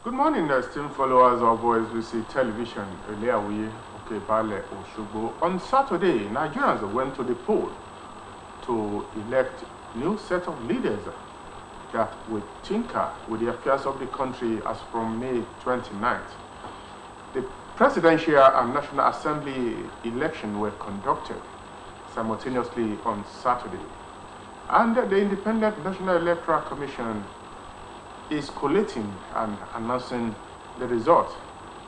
Good morning, esteemed followers of OSBC Television. On Saturday, Nigerians went to the poll to elect new set of leaders that will tinker with the affairs of the country as from May 29th. The Presidential and National Assembly election were conducted simultaneously on Saturday, and the Independent National Electoral Commission is collating and announcing the result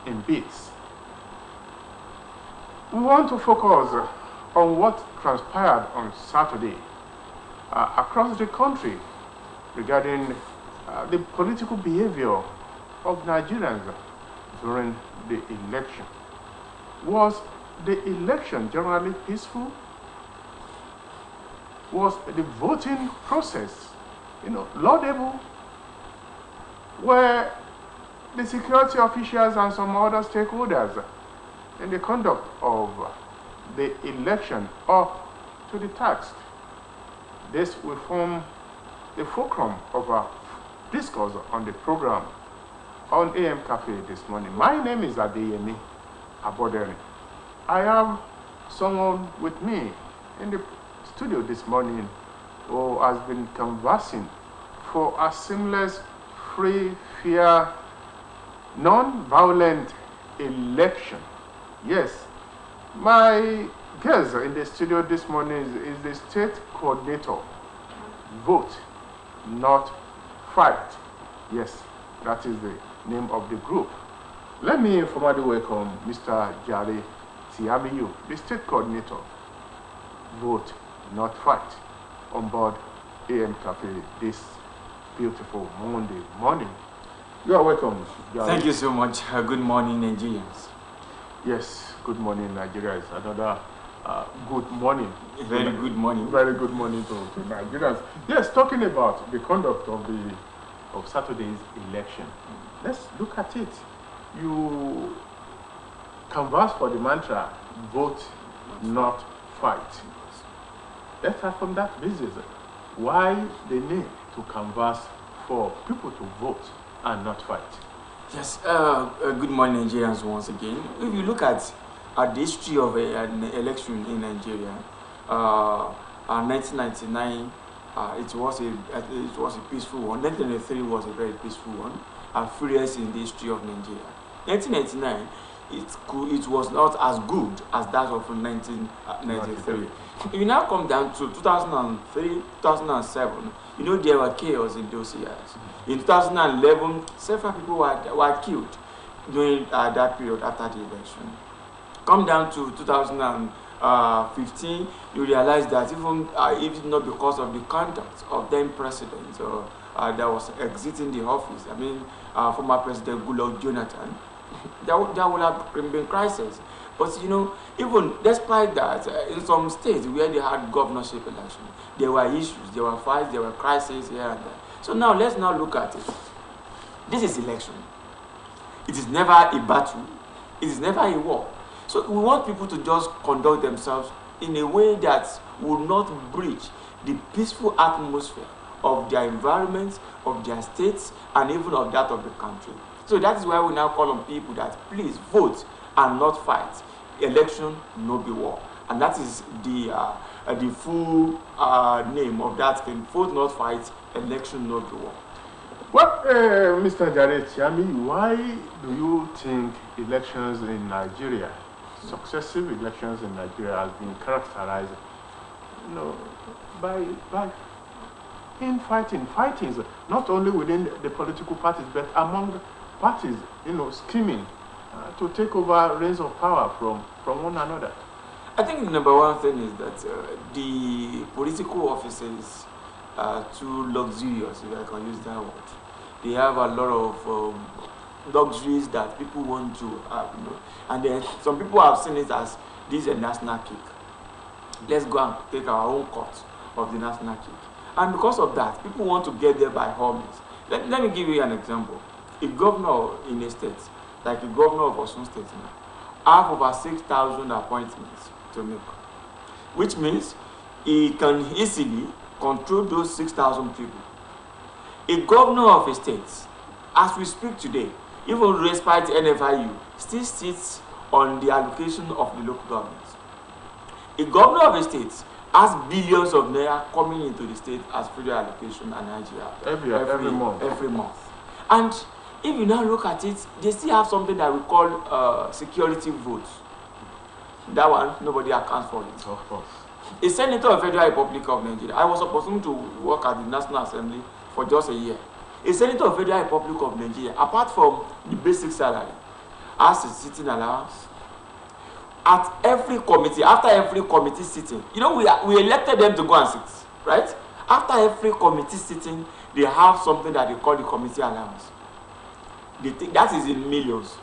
in bits. We want to focus on what transpired on Saturday across the country regarding the political behavior of Nigerians during the election. Was the election generally peaceful? Was the voting process, laudable? Were the security officials and some other stakeholders in the conduct of the election up to the task? This will form the fulcrum of our discourse on the program on AM Cafe this morning. My name is Adeyemi Abodere. I have someone with me in the studio this morning who has been conversing for a seamless, free, fair, non-violent election. Yes, my guest in the studio this morning is the state coordinator. Vote, not fight. Yes, that is the name of the group. Let me formally welcome Mr. Jare Tiamiyu, the state coordinator. Vote, not fight, on board AM Cafe this beautiful Monday morning. You are welcome, Jare. Thank you so much. Good morning, Nigerians. Yes, good morning, Nigerians. Another good morning. Very good morning. Very good morning to Nigerians. Yes, talking about the conduct of Saturday's election. Let's look at it. You canvass for the mantra, vote, not fight. Let's start from that basis. Why the need to canvass for people to vote and not fight? Yes, good morning, Nigerians, once again. If you look at the history of an election in Nigeria, 1999, it was a peaceful one. 1993 was a very peaceful one, and freest in the history of Nigeria. 1999, it was not as good as that of 1993. If you now come down to 2003, 2007, there were chaos in those years. In 2011, several people were killed during that period after the election. Come down to 2015, you realize that even if not because of the conduct of then president that was exiting the office, former President Goodluck Jonathan, there would have been crisis. But even despite that, in some states where they had governorship election, there were issues, there were fights, there were crises here and there. So now let's look at it. This is election. It is never a battle. It is never a war. So we want people to just conduct themselves in a way that will not breach the peaceful atmosphere of their environment, of their states, and even of that of the country. So that is why we now call on people that please vote and not fight. Election, no be war. And that is the full name of that thing. Vote, not fight. Election, no be war. Well, Mr. Jare Tiamiyu, why do you think elections in Nigeria, successive elections in Nigeria, has been characterized, by infighting, fightings, not only within the political parties, but among parties, scheming to take over reins of power from one another? I think the number one thing is that the political officers are too luxurious, if I can use that word. They have a lot of luxuries that people want to have, and then some people have seen it as this is a national cake. Let's go and take our own cut of the national cake. And because of that, people want to get there by all means. Let me give you an example. A governor in a state, like the governor of Osun State now, have over 6,000 appointments to make, which means he can easily control those 6,000 people. A governor of a state, as we speak today, even respite NFIU, still sits on the allocation of the local government. A governor of a state has billions of naira coming into the state as federal allocation and Nigeria every month. And if you now look at it, they still have something that we call security votes. That one, nobody accounts for it. Of course. A senator of Federal Republic of Nigeria, I was supposed to work at the National Assembly for just a year. A senator of Federal Republic of Nigeria, apart from the basic salary, has a sitting allowance. At every committee, after every committee sitting, you know, we elected them to go and sit, right? After every committee sitting, they have something that they call the committee allowance. That is in millions.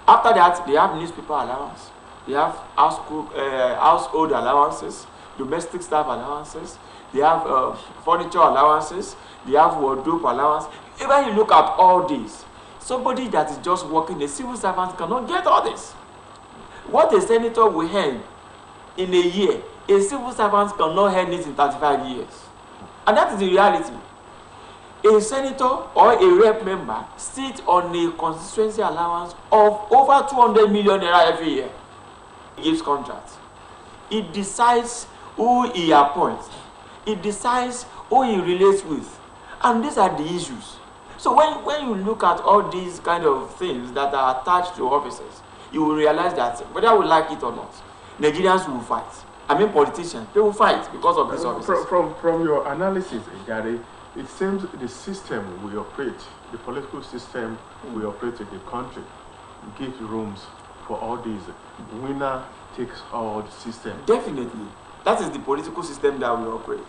After that, they have newspaper allowance. They have household allowances, domestic staff allowances. They have furniture allowances. They have wardrobe allowance. Even you look at all these, somebody that is just working, a civil servant cannot get all this. What a senator will earn in a year, a civil servant cannot earn it in 35 years. And that is the reality. A senator or a rep member sits on a constituency allowance of over 200 million naira every year. He gives contracts. It decides who he appoints. It decides who he relates with. And these are the issues. So when you look at all these kind of things that are attached to offices, you will realize that whether we like it or not, Nigerians will fight. I mean politicians, they will fight because of these offices. From your analysis, Gary, it seems the system we operate, the political system we operate in the country, gives rooms for all these. Winner takes all the system. Definitely. That is the political system that we operate.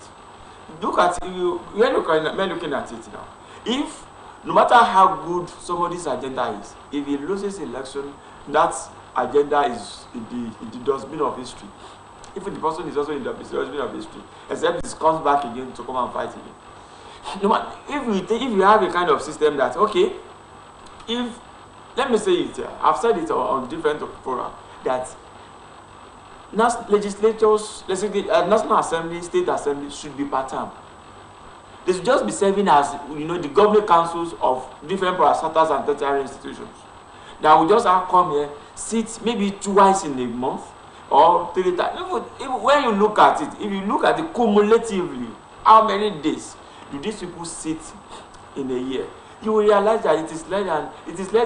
Look at we're looking at it now. If no matter how good somebody's agenda is, if he loses election, that agenda is in the dustbin of history. If the person is also in the dustbin of history, except it comes back again to come and fight again. No matter, if you have a kind of system that, okay, if, let me say it, I've said it on different forums, that legislatures, National Assembly, State Assembly should be part-time. They should just be serving as, the governing councils of different parastatals and tertiary institutions. That will just come here, sit maybe twice in a month or 3 times. When you look at it, if you look at it cumulatively, how many days do these people sit in a year? You will realize that it is less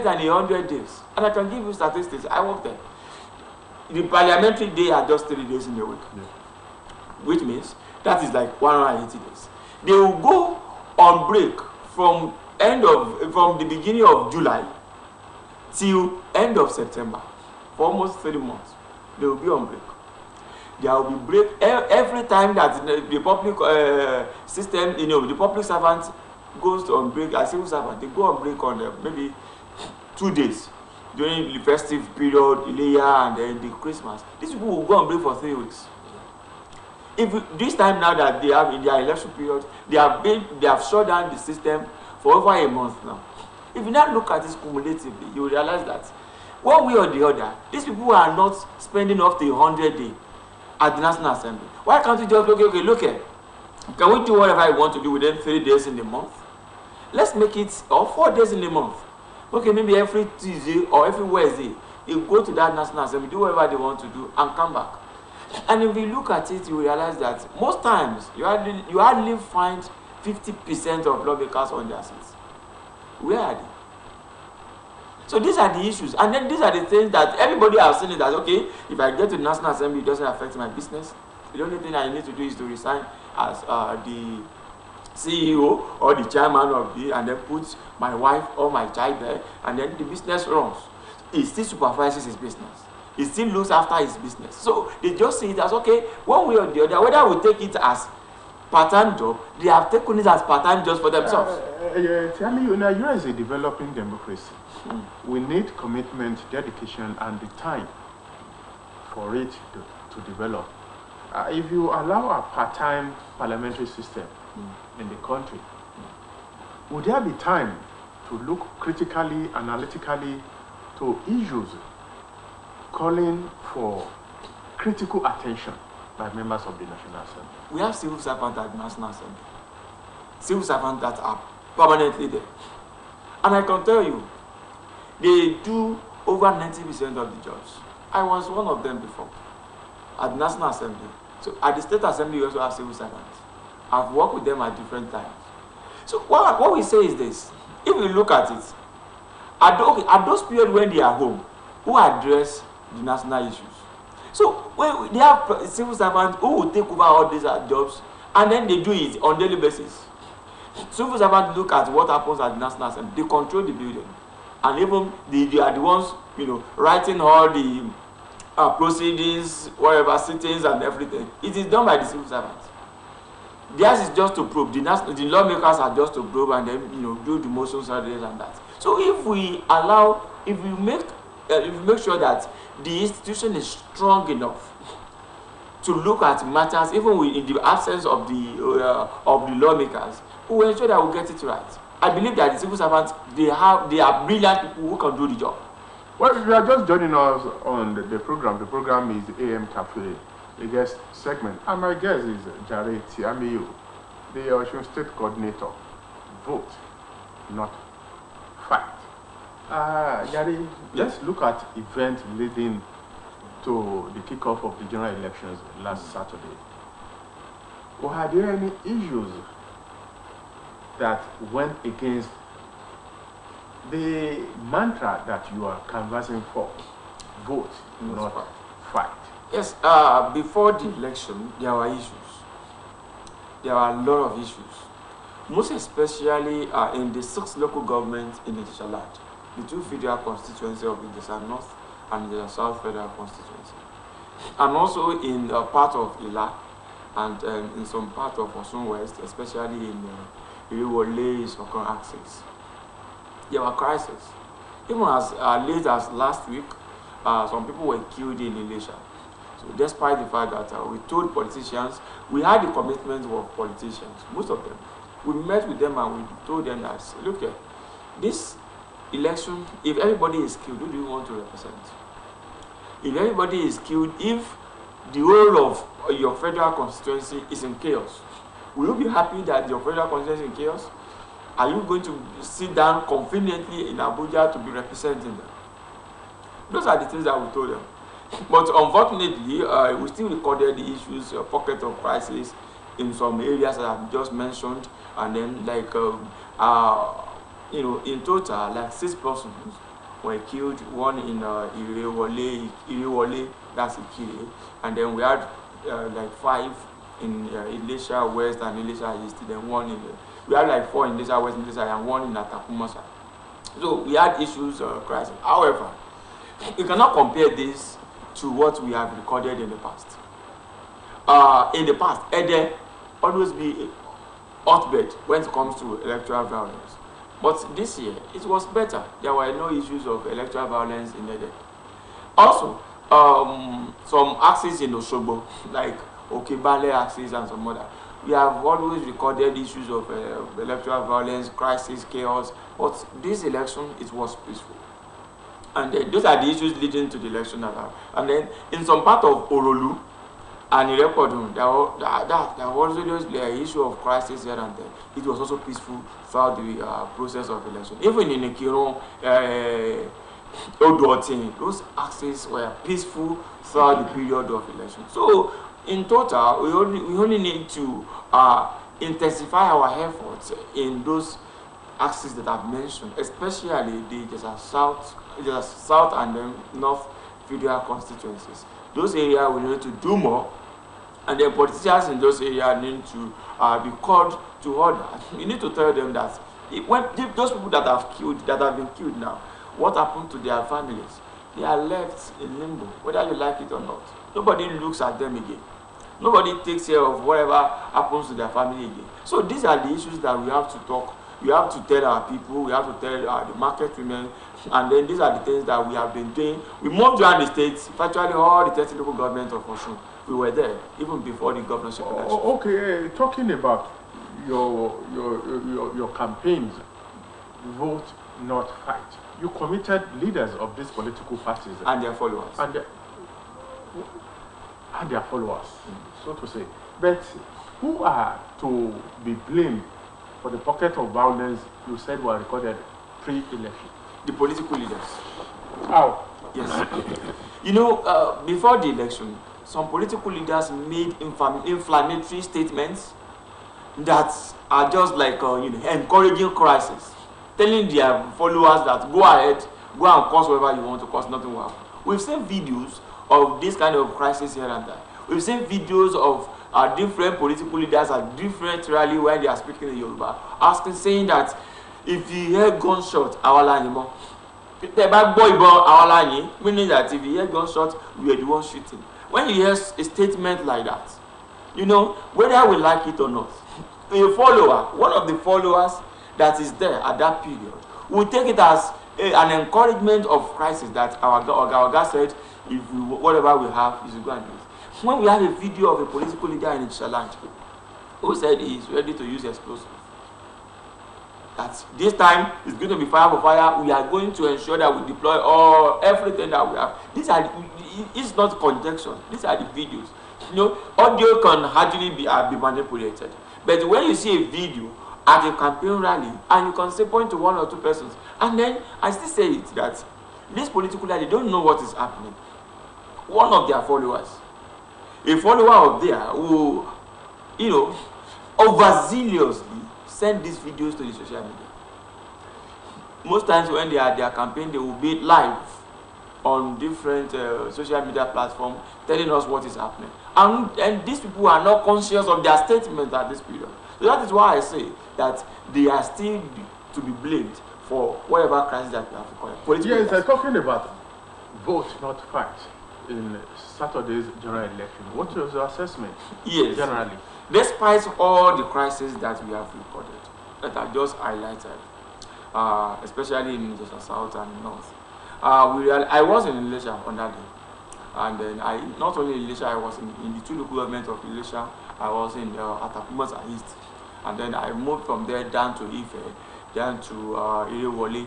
than 100 days. And I can give you statistics. I work there. The parliamentary day are just 3 days in a week, which means that is like 180 days. They will go on break from the beginning of July till end of September. For almost 3 months, they will be on break. There will be break every time that the public system, the public servant goes on break. As civil servant, they go on break on maybe 2 days during the festive period, Ileya, and then the Christmas. These people will go on break for 3 weeks. This time now that they have in their election period, they have shut down the system for over a month now. If you now look at this cumulatively, you will realize that one way or the other, these people are not spending up to 100 days at the National Assembly. Why can't we just look at, can we do whatever we want to do within 3 days in a month? Let's make it, or 4 days in a month. Okay, maybe every Tuesday or every Wednesday, you go to that National Assembly, do whatever they want to do, and come back. And if you look at it, you realize that most times, you hardly find 50% of lawmakers on their seats. Where are they? So these are the issues. And then these are the things that everybody has seen it as, okay, if I get to the National Assembly, it doesn't affect my business. The only thing I need to do is to resign as the CEO or the chairman of and then put my wife or my child there, and then the business runs. He still supervises his business. He still looks after his business. So they just see it as, okay, one way or the other, whether we take it as part-time job, they have taken it as part-time jobs for themselves. Tell me, Nigeria is a developing democracy. We need commitment, dedication, and the time for it to develop. If you allow a part-time parliamentary system in the country, would there be time to look critically, analytically to issues calling for critical attention by members of the National Assembly? We have civil servants at the National Assembly. Civil servants that are permanently there. And I can tell you, They do over 90% of the jobs. I was one of them before at the National Assembly. So at the State Assembly, we also have civil servants. I've worked with them at different times. So what we say is this: if we look at it, at those periods when they are home, who address the national issues? So when they have civil servants who will take over all these jobs, and then they do it on daily basis. Civil servants look at what happens at the National Assembly. They control the building, and even they are the ones, writing all the proceedings, whatever, sittings and everything. It is done by the civil servants. Theirs is just to probe. The lawmakers are just to probe and then do the motions and this and that. So if we make sure that the institution is strong enough to look at matters, even in the absence of the lawmakers, we will ensure that we get it right. I believe that the civil servants, they are brilliant people who can do the job. Well, if you are just joining us on the program is AM Cafe, the guest segment. And my guest is Jare Tiamiyu, the Osun State Coordinator. Vote, not fight. Jare, let's look at events leading to the kickoff of the general elections last Saturday. Were there any issues that went against the mantra that you are canvassing for? Vote, not fight. Yes, before the election, there were issues. There were a lot of issues. Most especially in the 6 local governments in Idesha land, the 2 federal constituencies of Idesha North and Idesha South federal constituency. And also in part of Ila and in some part of Osun West, especially in Iriwole, Sokon axis. There were crises. Even as late as last week, some people were killed in Ilesha. So despite the fact that we told politicians, we had the commitment of politicians, most of them. We met with them and we told them that, look here, this election, if everybody is killed, who do you want to represent? If everybody is killed, if the whole of your federal constituency is in chaos, will you be happy that your federal constituency is in chaos? Are you going to sit down conveniently in Abuja to be representing them? Those are the things that we told them. But unfortunately, we still recorded the issues, pocket of crisis in some areas that I've just mentioned, and then like, in total, like 6 persons were killed, one in Iriwole, that's Ikire, and then we had like 5 in Ilesha West and Ilesha East, then one in we had like 4 in Ilesha West, Ilesha, and 1 in Atakumasa. So we had issues, crisis. However, you cannot compare this to what we have recorded in the past. In the past, Ede always be hotbed when it comes to electoral violence. But this year, it was better. There were no issues of electoral violence in Ede. Also, some axes in Osogbo, like Okebale axis and some other, we have always recorded issues of electoral violence, crisis, chaos. But this election, it was peaceful. And those are the issues leading to the election. And then in some part of Orolu and Irekodun, there was also the issue of crisis here and there. It was also peaceful throughout the process of election. Even in Ikiro, Oduotin, those axes were peaceful throughout the period of election. So in total, we only need to intensify our efforts in those axes that I've mentioned, especially the South and the North federal constituencies. Those areas we need to do more, and the politicians in those areas need to be called to order. You need to tell them that those people that have been killed now, what happened to their families? They are left in limbo, whether you like it or not. Nobody looks at them again. Nobody takes care of whatever happens to their family again. So these are the issues that we have to talk. We have to tell our people, we have to tell the market women, and then these are the things that we have been doing. We moved around the states, virtually all the 30 local governments of Osun. We were there even before the governorship election. Okay, talking about your campaigns, vote, not fight. You committed leaders of these political parties and their followers. And their followers, so to say. But who are to be blamed for the pocket of violence you said were recorded pre-election? the political leaders. How? Yes. You know, before the election, some political leaders made inflammatory statements that are just like encouraging crisis, telling their followers that go ahead, go and cause whatever you want to cause, nothing will happen. We've seen videos of this kind of crisis here and there. We've seen videos of different political leaders at different rally when they are speaking in Yoruba, saying that if you hear gunshot, awala meaning that if you hear gunshot, we are the ones shooting. When you hear a statement like that, you know, whether we like it or not, a follower, one of the followers that is there at that period, will take it as an encouragement of crisis that our God said, if we, whatever we have, is go and do it. When we have a video of a political leader in Chaland who said he is ready to use explosives, that this time is going to be fire for fire, we are going to ensure that we deploy everything that we have. These are it's not conjecture. These are the videos. You know, audio can hardly be manipulated. But when you see a video at a campaign rally and you can say point to one or two persons, and then I still say it that this political leader, they don't know what is happening. One of their followers, a follower of theirs who, you know, overzealously send these videos to the social media. Most times when they are their campaign, they will be live on different social media platforms telling us what is happening. And these people are not conscious of their statements at this period. So that is why I say that they are still to be blamed for whatever crisis that we have recorded. Yes, I'm talking about vote, not fight, in Saturday's general election. What was your assessment? Yes. Generally. Despite all the crises that we have recorded, that are just highlighted, especially in the South and North, I was in Ilesha on that day. And then not only in Ilesha, I was in the two local governments of Ilesha. I was in Atakumasa East. And then I moved from there down to Ife, down to Irewole,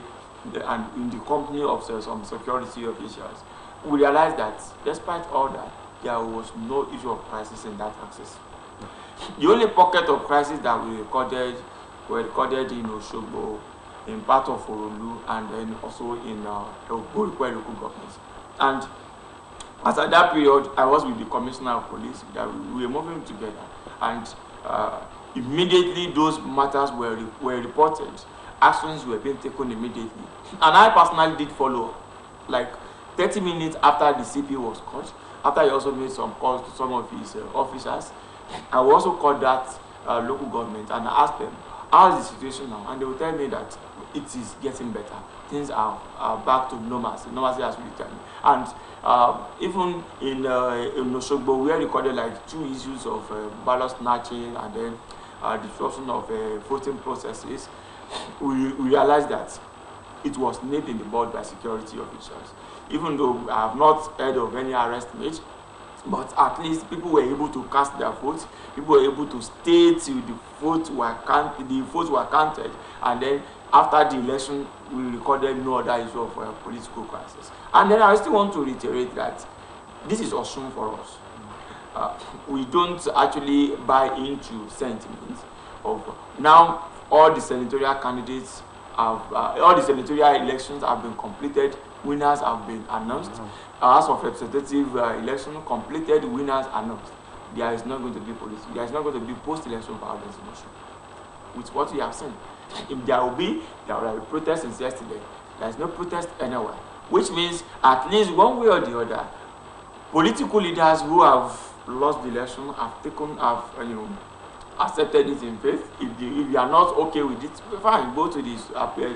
and in the company of some security officials. We realized that despite all that, there was no issue of crisis in that axis. The only pocket of crisis that we recorded were recorded in Oshogbo, in part of Orolu, and then also in Ogborikwe local governments. And as at that period, I was with the commissioner of police, that we were moving together, and immediately those matters were reported. Actions were being taken immediately. And I personally did follow, like 30 minutes after the CP was caught, after he also made some calls to some of his officers. I also called that local government and asked them, how is the situation now? And they will tell me that it is getting better. Things are back to normalcy. Normalcy has returned. And even in Oshogbo, we recorded like 2 issues of ballot snatching and then disruption of voting processes. We realized that it was nipped in the bud by security officials. Even though I have not heard of any arrest made, but at least people were able to cast their votes. People were able to stay till the votes were counted, and then after the election, we recorded no other issue of political crisis. And then I still want to reiterate that this is Osun for us. We don't actually buy into sentiments of now all the senatorial candidates have, all the senatorial elections have been completed. Winners have been announced. House of Representative election completed, winners announced. There is not going to be police. There is not going to be post-election violence in Osun. With what we have seen, if there will be protests since yesterday. There is no protest anywhere, which means at least one way or the other, political leaders who have lost the election have accepted it in faith. If you are not okay with it, fine, go to this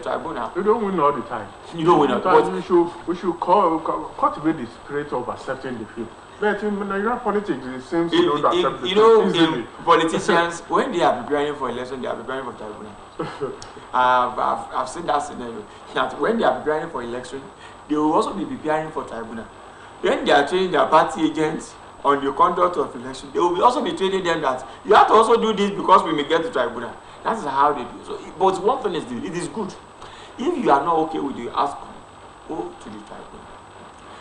tribunal. You don't win all the time. You don't win all the time. We should cultivate the spirit of accepting defeat. But in Nigerian politics, it seems you don't accept defeat easily. Politicians, when they are preparing for election, they are preparing for tribunal. I've seen that scenario. That when they are preparing for election, they will also be preparing for tribunal. When they are training their party agents on the conduct of election, they will also be training them that you have to also do this because we may get to tribunal. That is how they do. So, but one thing is, it is good. If you are not okay with the outcome, go to the tribunal.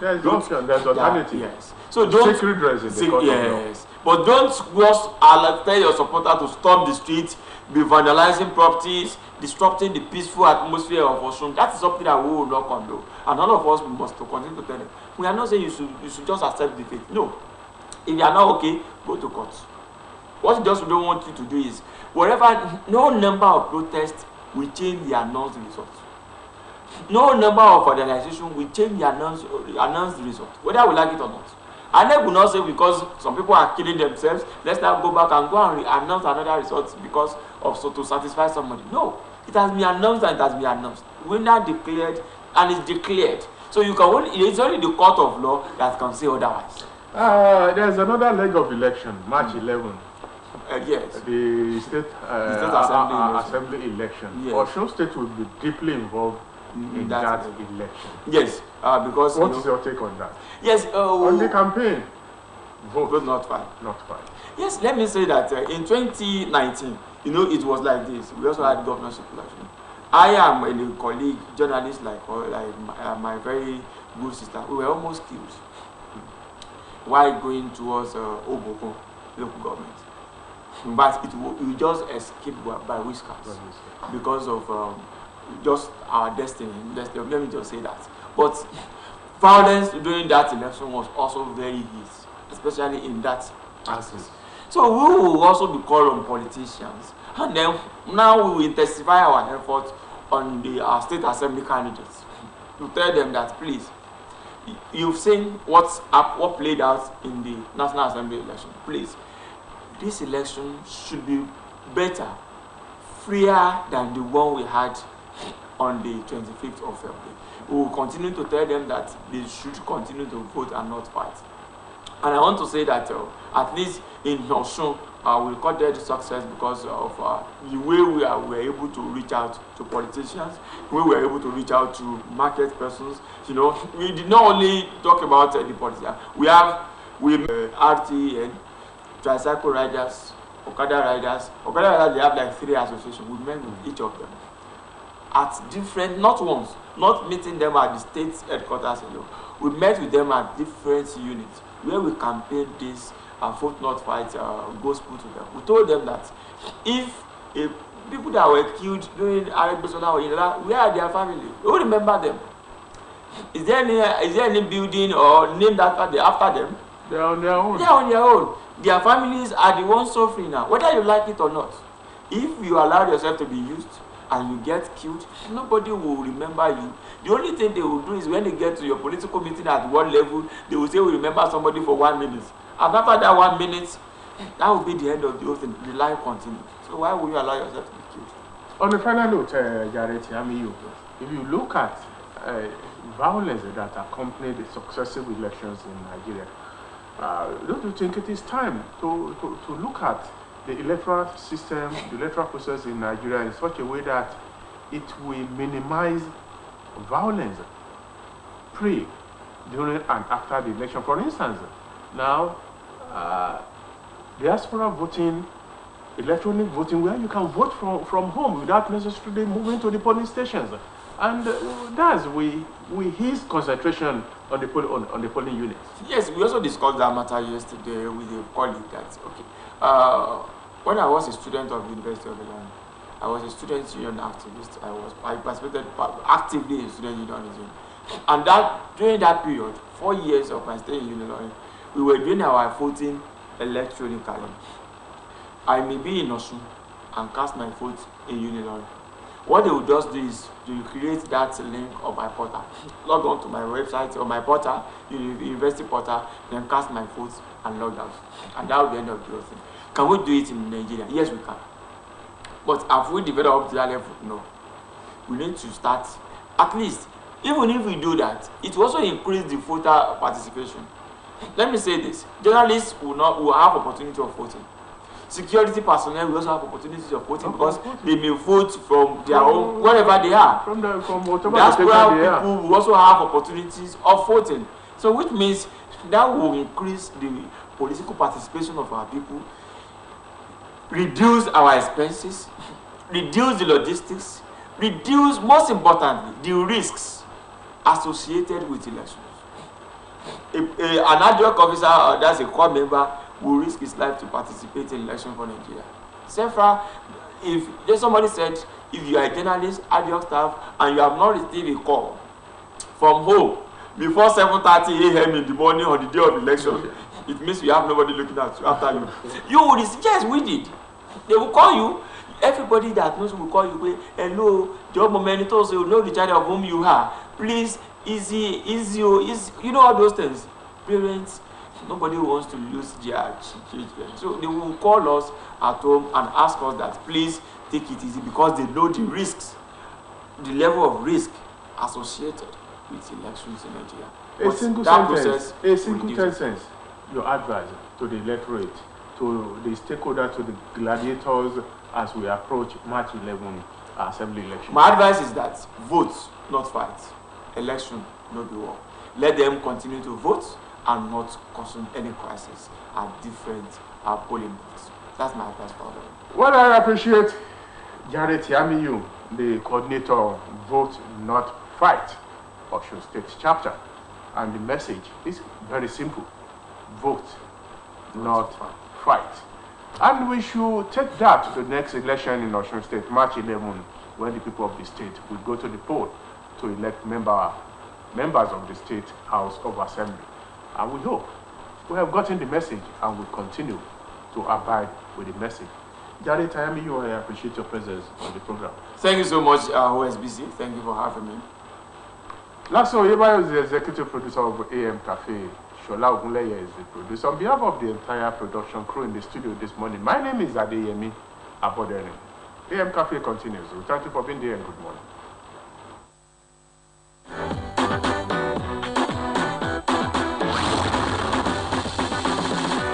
There is option. There's alternative. Yes. So don't sacred dress in the court. Yes. But don't just tell your supporter to storm the street be vandalizing properties, disrupting the peaceful atmosphere of Osun. That is something that we will not condone. And all of us must continue to tell them. We are not saying you should just accept defeat. No. If you are not okay, go to court. What we just don't want you to do is, whatever, no number of protests will change the announced results. No number of organization will change the announced results, whether we like it or not. And they will not say because some people are killing themselves, let's now go back and go and announce another result because of to satisfy somebody. No, it has been announced and it has been announced. Winner declared and it's declared. So you can only, it's only the court of law that can say otherwise. There's another leg of election, March 11. Yes. The state assembly election. Yes. Osun State will be deeply involved in that election. Yes, because what is your take on that? Yes, on the campaign, vote not fine. Not fine. Yes, let me say that in 2019, you know, it was like this. We also had governorship election. I am a colleague, journalist like my very good sister. We were almost killed while going towards Oboko local government. But we just escaped by whiskers because of just our destiny. Let me just say that. But violence during that election was also very easy, especially in that axis. So we will also be called on politicians, and then now we will intensify our efforts on the state assembly candidates to tell them that please, you've seen what played out in the National Assembly election. Please, this election should be better, freer than the one we had on the 25th of February. We will continue to tell them that they should continue to vote and not fight. And I want to say that at least in Osun, we recorded success because of the way we were able to reach out to politicians, we were able to reach out to market persons. You know, we did not only talk about the politicians. We RTN, tricycle riders, Okada riders. Okada riders, they have like 3 associations. We met with each of them at different, not once, not meeting them at the state headquarters alone. We met with them at different units where we campaigned this vote not fight gospel to them. We told them that if people that were killed during Arabisola or Ila, where are their family? Who remember them? Is there any building or named after them? They are on their own. They are on their own. Their families are the ones suffering now, whether you like it or not. If you allow yourself to be used and you get killed, nobody will remember you. The only thing they will do is when they get to your political meeting at one level, they will say we remember somebody for 1 minute. And after that 1 minute, that will be the end of the whole thing. The life continues. So why would you allow yourself to be killed? On the final note, Jared, if you look at violence that accompanied the successive elections in Nigeria, don't you think it is time to look at the electoral system, the electoral process in Nigeria in such a way that it will minimize violence pre, during, and after the election? For instance, now diaspora voting, electronic voting, where you can vote from home without necessarily moving to the polling stations, and thus we ease concentration on the polling units. Yes, we also discussed that matter yesterday with a colleague. That okay. When I was a student of University of Ilorin, I was a student union activist. I participated actively in student unionism, and during that period, 4 years of my stay in Ilorin, we were doing our voting electronically. I may be in Osun and cast my vote in Ilorin. What they will just do is to create that link of my portal, log on to my website or my portal, university portal, then cast my vote and log out, and that will be the end of the whole thing. Can we do it in Nigeria? Yes, we can. But have we developed to that level? No. We need to start, at least, even if we do that, it will also increase the voter participation. Let me say this: journalists will have opportunity of voting. Security personnel will also have opportunities of voting because they may vote from their own, wherever they are. From whatever diaspora people will also have opportunities of voting. So which means that will increase the political participation of our people, reduce our expenses, reduce the logistics, reduce, most importantly, the risks associated with elections. An adjunct officer, that's a core member, will risk his life to participate in election for Nigeria. Several, if just somebody said, if you are a journalist, adjunct staff, and you have not received a call from home before 7:30 a.m. in the morning on the day of election, it means you have nobody looking at you after you. You will receive, yes, we did. They will call you. Everybody that knows will call you. Hello, job moment, also know the child of whom you are. Please, easy, you know all those things. Parents, nobody wants to lose their children. So they will call us at home and ask us that please take it easy, because they know the risks, the level of risk associated with elections in Nigeria. A single sentence, your advice to the electorate, to the stakeholders, to the gladiators as we approach March 11 assembly election. My advice is that vote, not fight. Election, not the war. Let them continue to vote and not cause any crisis at different polling booths. That's my advice for them. Well, I appreciate Jared Yamiyu, the coordinator, Vote Not Fight, Osun State chapter. And the message is very simple. Vote not fight. And we should take that to the next election in Osun State, March 11, when the people of the state will go to the poll to elect members of the State House of Assembly. And we hope we have gotten the message and will continue to abide with the message. Jared Yamiyu, I appreciate your presence on the program. Thank you so much, OSBC. Thank you for having me. Lasso Yebayo is the executive producer of AM Cafe. Shola Ogunleye is the producer. On behalf of the entire production crew in the studio this morning, my name is Adeyemi Abodere. AM Cafe continues. We thank you for being there and good morning.